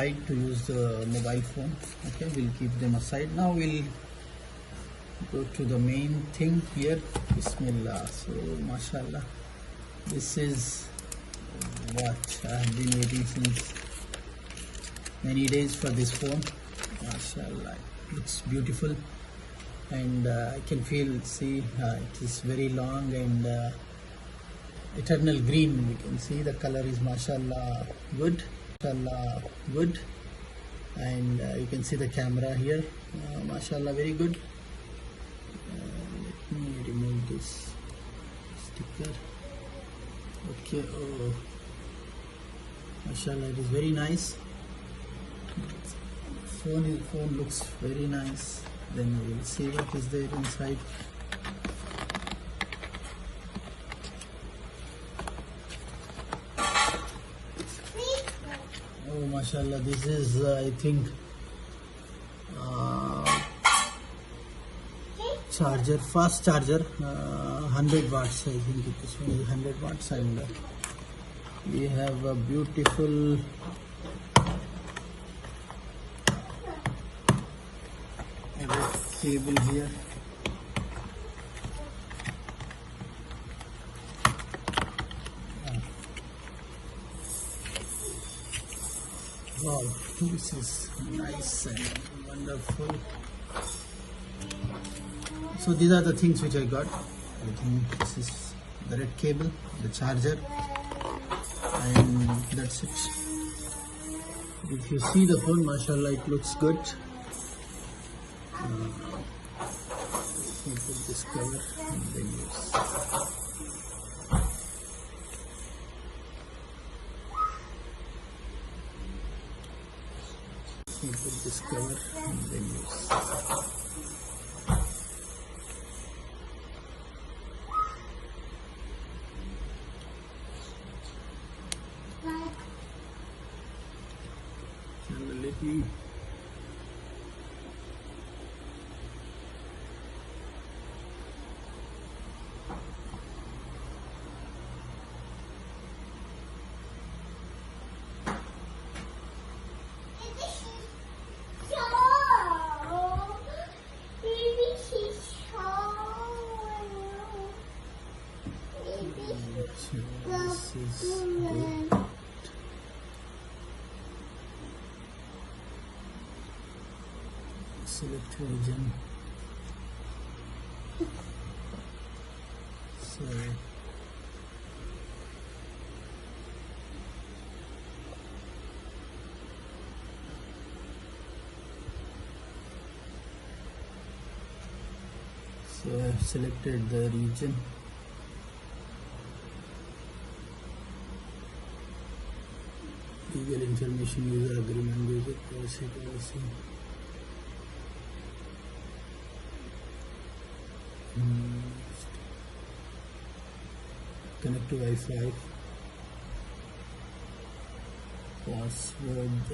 aside to use the mobile phone. Okay, we'll keep them aside. Now we'll go to the main thing here. Bismillah. So mashallah, this is what I have been waiting since many days for this phone. Mashallah, it looks beautiful, and I can see it is very long and eternal green. We can see the color is mashallah good, and you can see the camera here, mashallah, very good. Let me remove this sticker. Okay, oh, mashallah, it is very nice. Phone looks very nice. Then we will see what is there inside. Oh mashallah, this is I think charger, fast charger, 100 watts. I think this one is 100 watts, and we have a beautiful cable here. Wow, this is nice and wonderful. So these are the things which I got. I think this is the red cable, the charger, and that's it. If you see the phone, mashallah, it looks good. Put this cover and then use. Put this cover and then use. And let me this is good. Select region. So I have selected the region. Legal information, user agreement, user policy. Connect to Wi-Fi. Password.